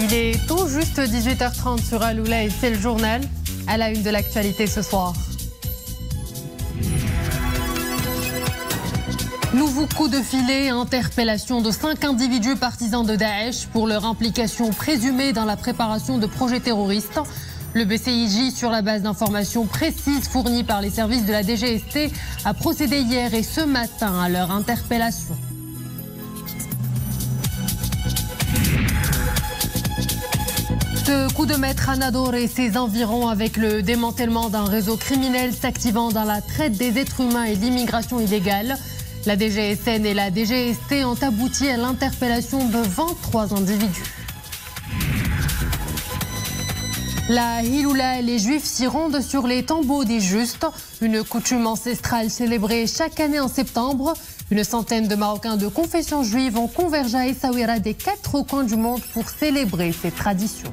Il est tout juste 18h30 sur Aloula et c'est le journal à la une de l'actualité ce soir. Nouveau coup de filet, interpellation de 5 individus partisans de Daesh pour leur implication présumée dans la préparation de projets terroristes. Le BCIJ, sur la base d'informations précises fournies par les services de la DGST, a procédé hier et ce matin à leur interpellation. Ce coup de maître à Nador et ses environs avec le démantèlement d'un réseau criminel s'activant dans la traite des êtres humains et l'immigration illégale. La DGSN et la DGST ont abouti à l'interpellation de 23 individus. La Hiloula et les Juifs s'y rendent sur les tombeaux des justes, une coutume ancestrale célébrée chaque année en septembre. Une centaine de Marocains de confession juive ont convergé à Essaouira des 4 coins du monde pour célébrer cette tradition.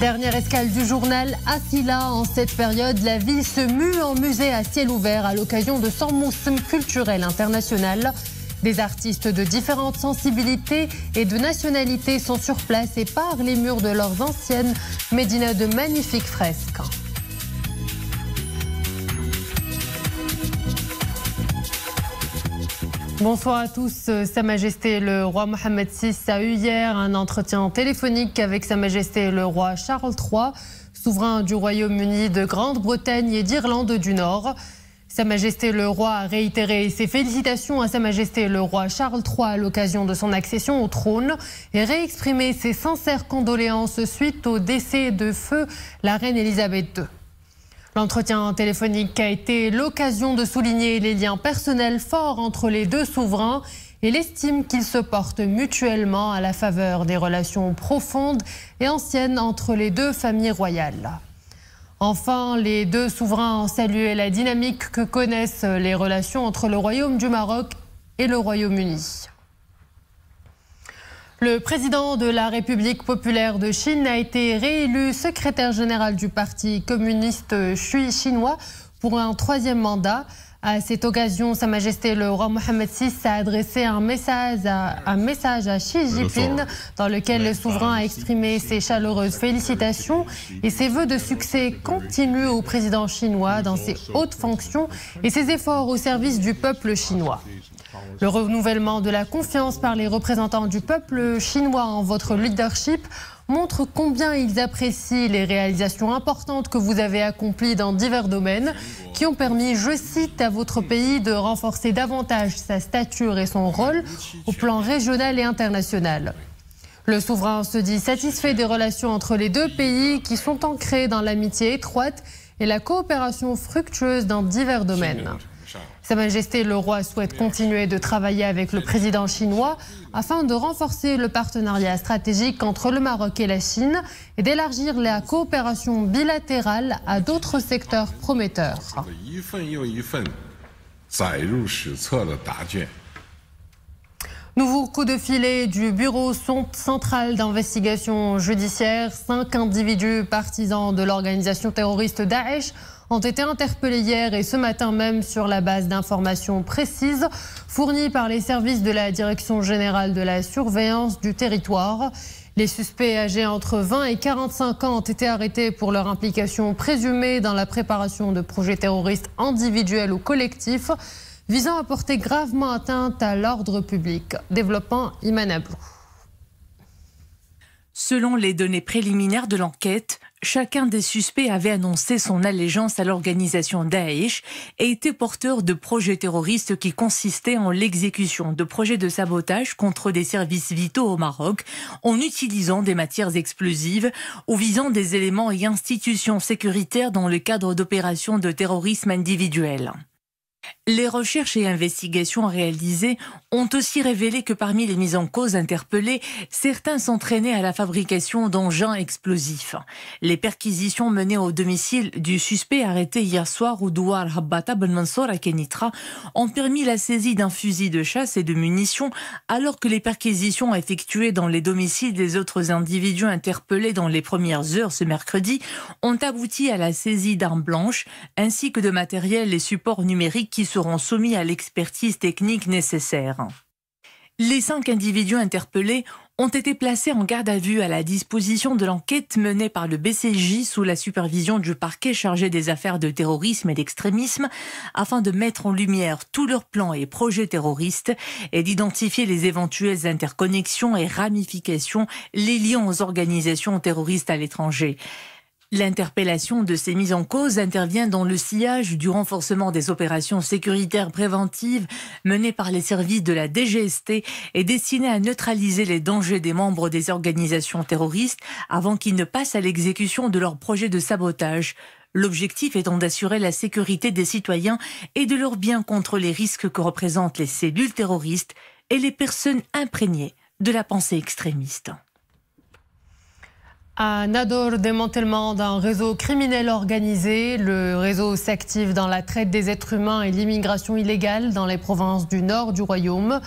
Dernière escale du journal à Silla. En cette période, la ville se mue en musée à ciel ouvert à l'occasion de son mousme culturel international. Des artistes de différentes sensibilités et de nationalités sont sur place et parent les murs de leurs anciennes médinas de magnifiques fresques. Bonsoir à tous. Sa Majesté le roi Mohammed VI a eu hier un entretien téléphonique avec Sa Majesté le roi Charles III, souverain du Royaume-Uni, de Grande-Bretagne et d'Irlande du Nord. Sa Majesté le roi a réitéré ses félicitations à Sa Majesté le roi Charles III à l'occasion de son accession au trône et réexprimé ses sincères condoléances suite au décès de feu la reine Elisabeth II. L'entretien téléphonique a été l'occasion de souligner les liens personnels forts entre les deux souverains et l'estime qu'ils se portent mutuellement à la faveur des relations profondes et anciennes entre les deux familles royales. Enfin, les deux souverains ont salué la dynamique que connaissent les relations entre le Royaume du Maroc et le Royaume-Uni. Le président de la République populaire de Chine a été réélu secrétaire général du Parti communiste chinois pour un 3e mandat. À cette occasion, Sa Majesté le roi Mohammed VI a adressé un message à Xi Jinping dans lequel le souverain a exprimé ses chaleureuses félicitations et ses vœux de succès continus au président chinois dans ses hautes fonctions et ses efforts au service du peuple chinois. Le renouvellement de la confiance par les représentants du peuple chinois en votre leadership montre combien ils apprécient les réalisations importantes que vous avez accomplies dans divers domaines qui ont permis, je cite, à votre pays de renforcer davantage sa stature et son rôle au plan régional et international. Le souverain se dit satisfait des relations entre les deux pays qui sont ancrées dans l'amitié étroite et la coopération fructueuse dans divers domaines. Sa Majesté le roi souhaite continuer de travailler avec le président chinois afin de renforcer le partenariat stratégique entre le Maroc et la Chine et d'élargir la coopération bilatérale à d'autres secteurs prometteurs. Nouveau coup de filet du bureau central d'investigation judiciaire. 5 individus partisans de l'organisation terroriste Daesh ont été interpellés hier et ce matin même sur la base d'informations précises fournies par les services de la Direction générale de la surveillance du territoire. Les suspects âgés entre 20 et 45 ans ont été arrêtés pour leur implication présumée dans la préparation de projets terroristes individuels ou collectifs visant à porter gravement atteinte à l'ordre public. Développement Iman Ablou. Selon les données préliminaires de l'enquête, chacun des suspects avait annoncé son allégeance à l'organisation Daesh et était porteur de projets terroristes qui consistaient en l'exécution de projets de sabotage contre des services vitaux au Maroc en utilisant des matières explosives ou visant des éléments et institutions sécuritaires dans le cadre d'opérations de terrorisme individuel. Les recherches et investigations réalisées ont aussi révélé que parmi les mises en cause interpellées, certains s'entraînaient à la fabrication d'engins explosifs. Les perquisitions menées au domicile du suspect arrêté hier soir au Douar Habbata Ben Mansour à Kenitra ont permis la saisie d'un fusil de chasse et de munitions, alors que les perquisitions effectuées dans les domiciles des autres individus interpellés dans les premières heures ce mercredi ont abouti à la saisie d'armes blanches ainsi que de matériel et supports numériques qui seront soumis à l'expertise technique nécessaire. Les 5 individus interpellés ont été placés en garde à vue à la disposition de l'enquête menée par le BCJ sous la supervision du parquet chargé des affaires de terrorisme et d'extrémisme afin de mettre en lumière tous leurs plans et projets terroristes et d'identifier les éventuelles interconnexions et ramifications les liant aux organisations terroristes à l'étranger. L'interpellation de ces mises en cause intervient dans le sillage du renforcement des opérations sécuritaires préventives menées par les services de la DGST et destinées à neutraliser les dangers des membres des organisations terroristes avant qu'ils ne passent à l'exécution de leurs projets de sabotage. L'objectif étant d'assurer la sécurité des citoyens et de leurs biens contre les risques que représentent les cellules terroristes et les personnes imprégnées de la pensée extrémiste. À Nador, démantèlement d'un réseau criminel organisé. Le réseau s'active dans la traite des êtres humains et l'immigration illégale dans les provinces du nord du royaume.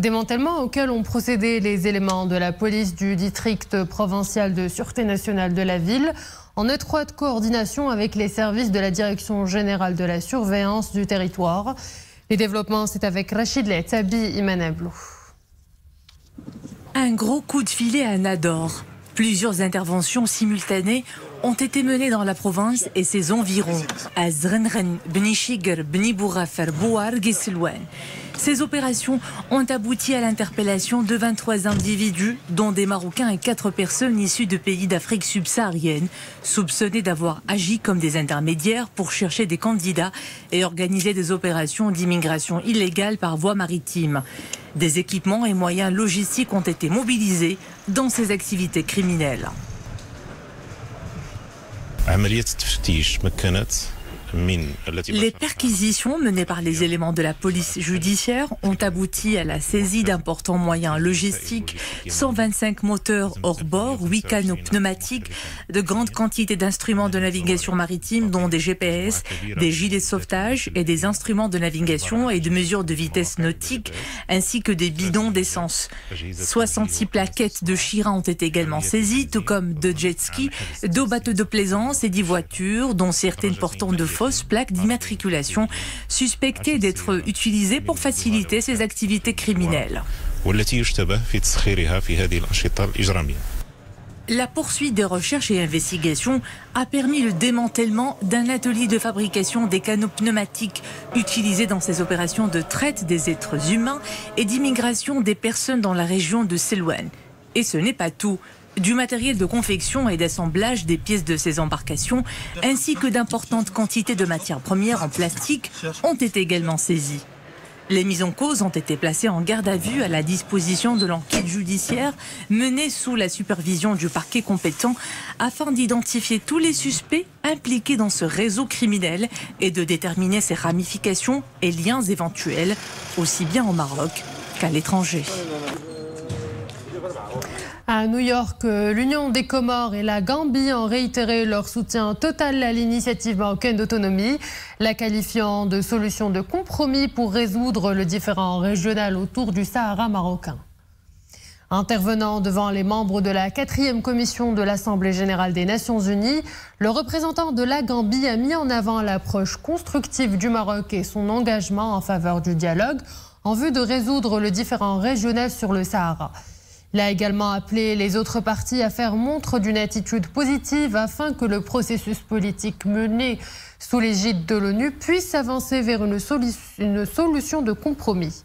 Démantèlement auquel ont procédé les éléments de la police du district provincial de sûreté nationale de la ville, en étroite coordination avec les services de la Direction générale de la surveillance du territoire. Les développements, c'est avec Rachid Letabi Imanablou. Un gros coup de filet à Nador. Plusieurs interventions simultanées ont été menées dans la province et ses environs, à Zrenren, Bni Shiger, Bni Bourafar, Bouar, Gisselwan. Ces opérations ont abouti à l'interpellation de 23 individus, dont des Marocains et 4 personnes issues de pays d'Afrique subsaharienne, soupçonnés d'avoir agi comme des intermédiaires pour chercher des candidats et organiser des opérations d'immigration illégale par voie maritime. Des équipements et moyens logistiques ont été mobilisés dans ces activités criminelles. Les perquisitions menées par les éléments de la police judiciaire ont abouti à la saisie d'importants moyens logistiques, 125 moteurs hors bord, 8 canaux pneumatiques, de grandes quantités d'instruments de navigation maritime dont des GPS, des gilets de sauvetage et des instruments de navigation et de mesure de vitesse nautique, ainsi que des bidons d'essence. 66 plaquettes de Chira ont été également saisies, tout comme de jet ski, 2 bateaux de plaisance et 10 voitures, dont certaines portant de fausses plaques d'immatriculation suspectées d'être utilisées pour faciliter ces activités criminelles. La poursuite des recherches et investigations a permis le démantèlement d'un atelier de fabrication des canaux pneumatiques utilisés dans ces opérations de traite des êtres humains et d'immigration des personnes dans la région de Selwan. Et ce n'est pas tout. Du matériel de confection et d'assemblage des pièces de ces embarcations, ainsi que d'importantes quantités de matières premières en plastique, ont été également saisies. Les mises en cause ont été placées en garde à vue à la disposition de l'enquête judiciaire menée sous la supervision du parquet compétent afin d'identifier tous les suspects impliqués dans ce réseau criminel et de déterminer ses ramifications et liens éventuels, aussi bien au Maroc qu'à l'étranger. À New York, l'Union des Comores et la Gambie ont réitéré leur soutien total à l'initiative marocaine d'autonomie, la qualifiant de solution de compromis pour résoudre le différend régional autour du Sahara marocain. Intervenant devant les membres de la 4e commission de l'Assemblée générale des Nations unies, le représentant de la Gambie a mis en avant l'approche constructive du Maroc et son engagement en faveur du dialogue en vue de résoudre le différend régional sur le Sahara. Il a également appelé les autres parties à faire montre d'une attitude positive afin que le processus politique mené sous l'égide de l'ONU puisse avancer vers une solution de compromis.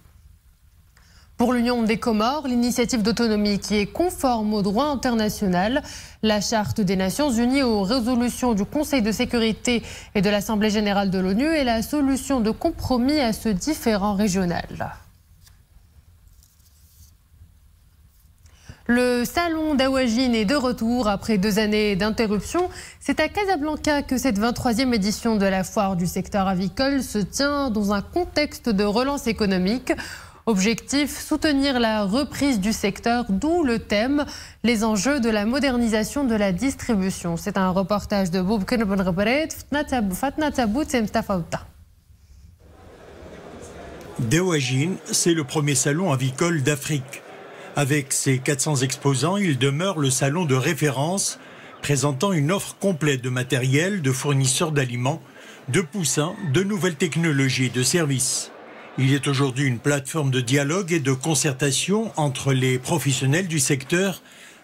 Pour l'Union des Comores, l'initiative d'autonomie qui est conforme au droit international, la Charte des Nations Unies aux résolutions du Conseil de sécurité et de l'Assemblée générale de l'ONU est la solution de compromis à ce différend régional. Le salon d'Awajin est de retour après 2 années d'interruption. C'est à Casablanca que cette 23e édition de la foire du secteur avicole se tient dans un contexte de relance économique. Objectif, soutenir la reprise du secteur, d'où le thème, les enjeux de la modernisation de la distribution. C'est un reportage de Boub Kenebnrebret, Fatna Tabout et Mstafa Outa. Dawajin, c'est le premier salon avicole d'Afrique. Avec ses 400 exposants, il demeure le salon de référence, présentant une offre complète de matériel, de fournisseurs d'aliments, de poussins, de nouvelles technologies et de services. Il est aujourd'hui une plateforme de dialogue et de concertation entre les professionnels du secteur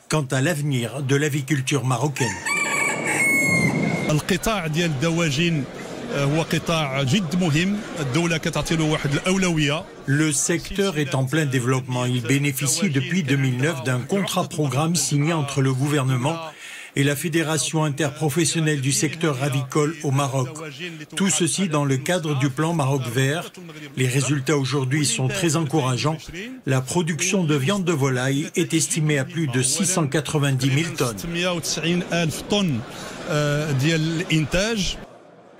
quant à l'avenir de l'aviculture marocaine. Le secteur est en plein développement. Il bénéficie depuis 2009 d'un contrat-programme signé entre le gouvernement et la Fédération interprofessionnelle du secteur avicole au Maroc. Tout ceci dans le cadre du plan Maroc vert. Les résultats aujourd'hui sont très encourageants. La production de viande de volaille est estimée à plus de 690 000 tonnes.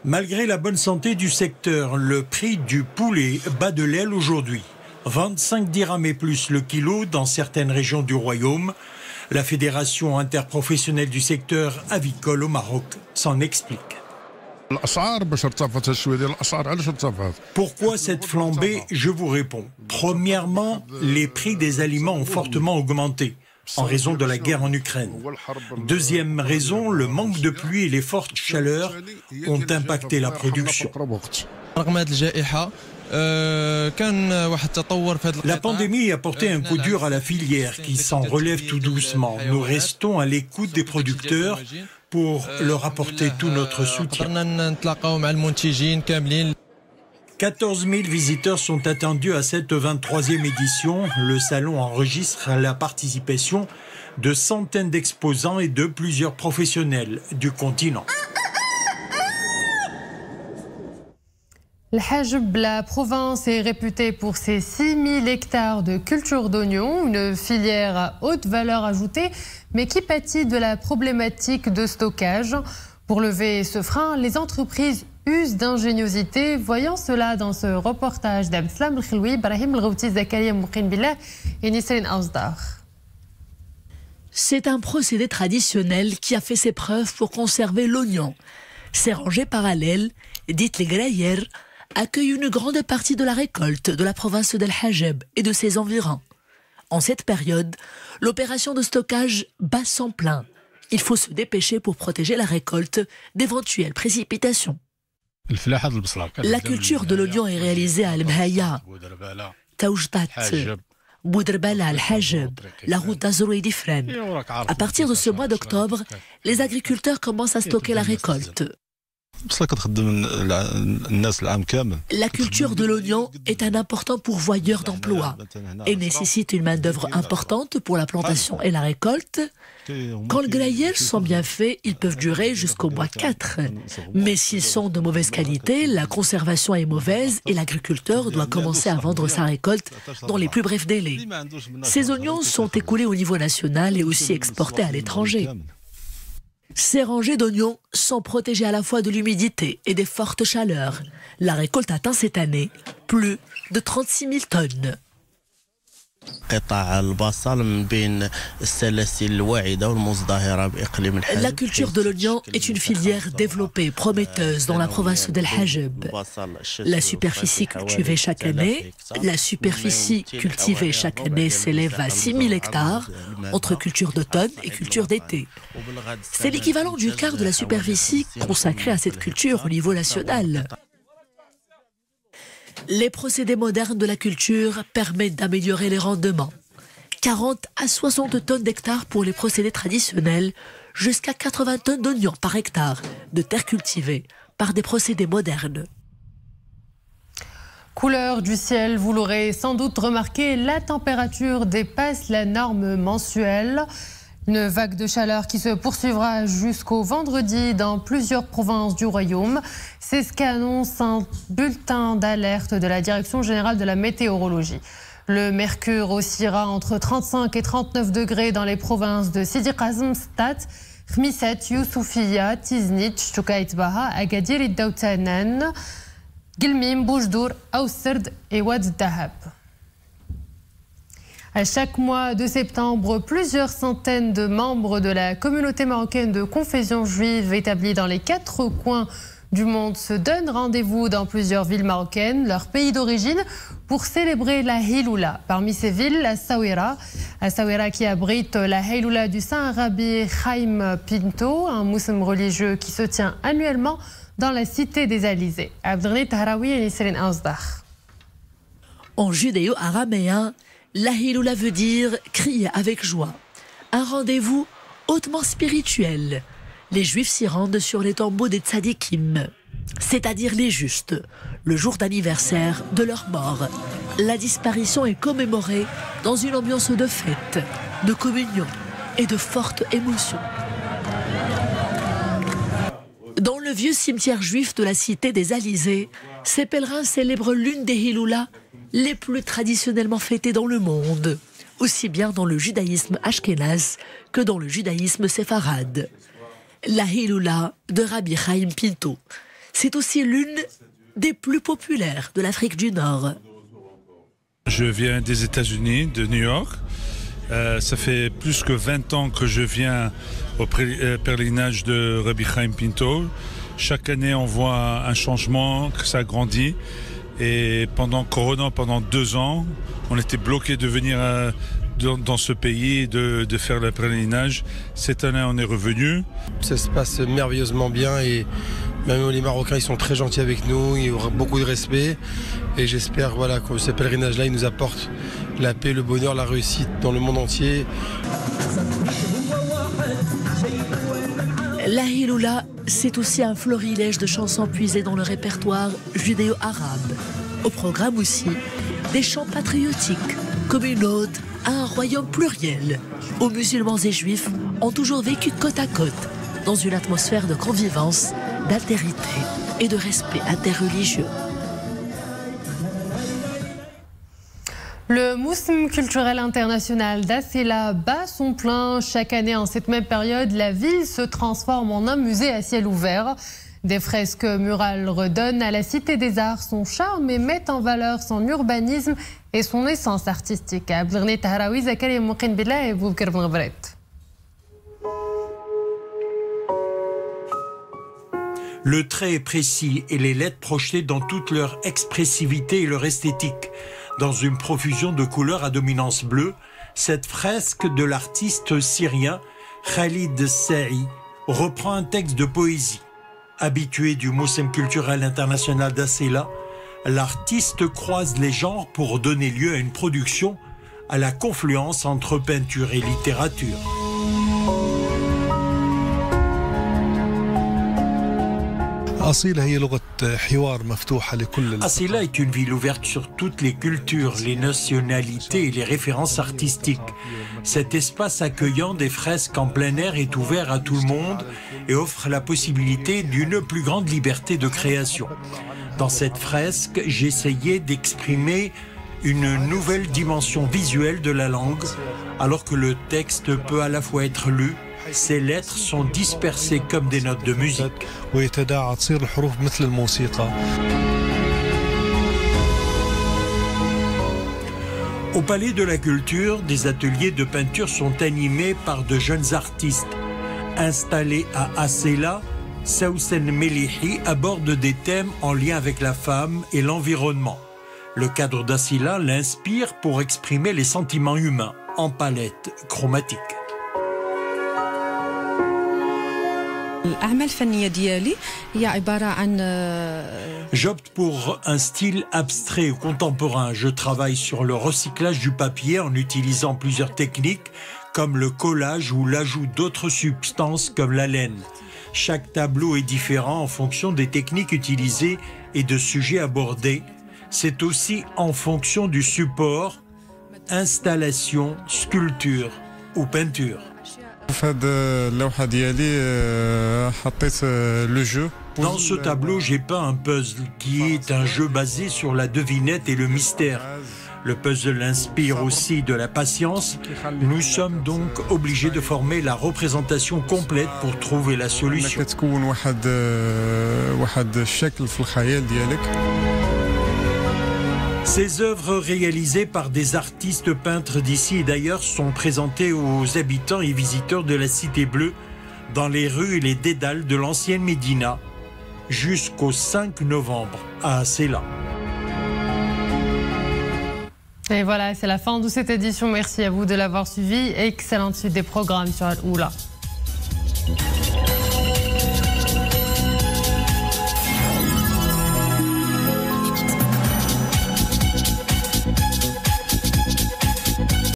Malgré la bonne santé du secteur, le prix du poulet bat de l'aile aujourd'hui. 25 dirhams et plus le kilo dans certaines régions du royaume. La Fédération interprofessionnelle du secteur avicole au Maroc s'en explique. Pourquoi cette flambée? Je vous réponds. Premièrement, les prix des aliments ont fortement augmenté en raison de la guerre en Ukraine. Deuxième raison, le manque de pluie et les fortes chaleurs ont impacté la production. La pandémie a porté un coup dur à la filière qui s'en relève tout doucement. Nous restons à l'écoute des producteurs pour leur apporter tout notre soutien. 14 000 visiteurs sont attendus à cette 23e édition. Le salon enregistre la participation de centaines d'exposants et de plusieurs professionnels du continent. Le Hajeb, la province est réputée pour ses 6000 hectares de culture d'oignons, une filière à haute valeur ajoutée, mais qui pâtit de la problématique de stockage. Pour lever ce frein, les entreprises usent d'ingéniosité. Voyons cela dans ce reportage d'Amslam Khiloui, Brahim El-Ghouti, Zakaria Mouqin Billah et Nisrine Aouzdar. C'est un procédé traditionnel qui a fait ses preuves pour conserver l'oignon. Ces rangées parallèles, dites les graillères, accueillent une grande partie de la récolte de la province d'El Hajeb et de ses environs. En cette période, l'opération de stockage bat son plein. Il faut se dépêcher pour protéger la récolte d'éventuelles précipitations. La culture de l'oignon est réalisée à Al-Mhaya, Taoujtat, Boudrbala, Al-Hajeb, la route d'Azouroui-Difren. À partir de ce mois d'octobre, les agriculteurs commencent à stocker la récolte. La culture de l'oignon est un important pourvoyeur d'emplois et nécessite une main-d'œuvre importante pour la plantation et la récolte. Quand les graillères sont bien faits, ils peuvent durer jusqu'au mois 4. Mais s'ils sont de mauvaise qualité, la conservation est mauvaise et l'agriculteur doit commencer à vendre sa récolte dans les plus brefs délais. Ces oignons sont écoulés au niveau national et aussi exportés à l'étranger. Ces rangées d'oignons sont protégées à la fois de l'humidité et des fortes chaleurs. La récolte atteint cette année plus de 36 000 tonnes. La culture de l'oignon est une filière développée, prometteuse dans la province d'El Hajeb. La superficie cultivée chaque année s'élève à 6 000 hectares entre culture d'automne et culture d'été. C'est l'équivalent du quart de la superficie consacrée à cette culture au niveau national. Les procédés modernes de la culture permettent d'améliorer les rendements. 40 à 60 tonnes d'hectares pour les procédés traditionnels, jusqu'à 80 tonnes d'oignons par hectare de terre cultivée par des procédés modernes. Couleur du ciel, vous l'aurez sans doute remarqué, la température dépasse la norme mensuelle. Une vague de chaleur qui se poursuivra jusqu'au vendredi dans plusieurs provinces du royaume. C'est ce qu'annonce un bulletin d'alerte de la Direction générale de la météorologie. Le mercure oscillera entre 35 et 39 degrés dans les provinces de Sidi Kazm, Stat, Khmissat, Youssoufia, Tiznit, Choukaït Baha, Agadir et Daoutanan, Gilmim, Boujdour, Aousserd et Ouad Dahab. À chaque mois de septembre, plusieurs centaines de membres de la communauté marocaine de confession juive établie dans les 4 coins du monde se donnent rendez-vous dans plusieurs villes marocaines, leur pays d'origine, pour célébrer la Hiloula. Parmi ces villes, la Saouira qui abrite la Hiloula du Saint Rabbi Chaim Pinto, un moussim religieux qui se tient annuellement dans la cité des Alizés. Abdelghani Tahraoui et Nisrine Ausdar. En judéo-araméen, la Hiloula veut dire « crier avec joie ». Un rendez-vous hautement spirituel. Les Juifs s'y rendent sur les tombeaux des tzadikim, c'est-à-dire les justes, le jour d'anniversaire de leur mort. La disparition est commémorée dans une ambiance de fête, de communion et de forte émotion. Dans le vieux cimetière juif de la cité des Alizés, ces pèlerins célèbrent l'une des Hiloulas les plus traditionnellement fêtées dans le monde, aussi bien dans le judaïsme ashkénaze que dans le judaïsme séfarade. La Hiloula de Rabbi Chaim Pinto, c'est aussi l'une des plus populaires de l'Afrique du Nord. Je viens des États-Unis, de New York. Ça fait plus que 20 ans que je viens au pèlerinage de Rabbi Chaim Pinto. Chaque année, on voit un changement, que ça grandit. Et pendant Corona, pendant 2 ans, on était bloqués de venir dans ce pays, de faire le pèlerinage. Cette année, on est revenu. Ça se passe merveilleusement bien et même les Marocains, ils sont très gentils avec nous, ils ont beaucoup de respect. Et j'espère que ce pèlerinage-là, il nous apporte la paix, le bonheur, la réussite dans le monde entier. La Hiloula, c'est aussi un florilège de chansons puisées dans le répertoire judéo-arabe. Au programme aussi, des chants patriotiques, comme une ode à un royaume pluriel, où musulmans et juifs ont toujours vécu côte à côte, dans une atmosphère de convivence, d'altérité et de respect interreligieux. Le Moussim culturel international d'Asséla bat son plein. Chaque année, en cette même période, la ville se transforme en un musée à ciel ouvert. Des fresques murales redonnent à la Cité des Arts son charme et mettent en valeur son urbanisme et son essence artistique. Abdelghani Tahraoui, Zakaria Mouqin Billah et Boubkar Ben Gabret. Le trait est précis et les lettres projetées dans toute leur expressivité et leur esthétique. Dans une profusion de couleurs à dominance bleue, cette fresque de l'artiste syrien Khalid Sa'i reprend un texte de poésie. Habitué du Moussim culturel international d'Asséla, l'artiste croise les genres pour donner lieu à une production à la confluence entre peinture et littérature. Asséla est une ville ouverte sur toutes les cultures, les nationalités et les références artistiques. Cet espace accueillant des fresques en plein air est ouvert à tout le monde et offre la possibilité d'une plus grande liberté de création. Dans cette fresque, j'essayais d'exprimer une nouvelle dimension visuelle de la langue, alors que le texte peut à la fois être lu. Ces lettres sont dispersées comme des notes de musique. Au Palais de la Culture, des ateliers de peinture sont animés par de jeunes artistes. Installés à Asséla, Saoussen Melihi aborde des thèmes en lien avec la femme et l'environnement. Le cadre d'Asséla l'inspire pour exprimer les sentiments humains en palette chromatique. J'opte pour un style abstrait ou contemporain. Je travaille sur le recyclage du papier en utilisant plusieurs techniques comme le collage ou l'ajout d'autres substances comme la laine. Chaque tableau est différent en fonction des techniques utilisées et de sujets abordés. C'est aussi en fonction du support, installation, sculpture ou peinture. Dans ce tableau, j'ai peint un puzzle qui est un jeu basé sur la devinette et le mystère. Le puzzle inspire aussi de la patience. Nous sommes donc obligés de former la représentation complète pour trouver la solution. Ces œuvres réalisées par des artistes peintres d'ici et d'ailleurs sont présentées aux habitants et visiteurs de la Cité Bleue dans les rues et les dédales de l'ancienne Médina jusqu'au 5 novembre à Ceylan. Et voilà, c'est la fin de cette édition. Merci à vous de l'avoir suivi. Excellente suite des programmes sur Al-Oula.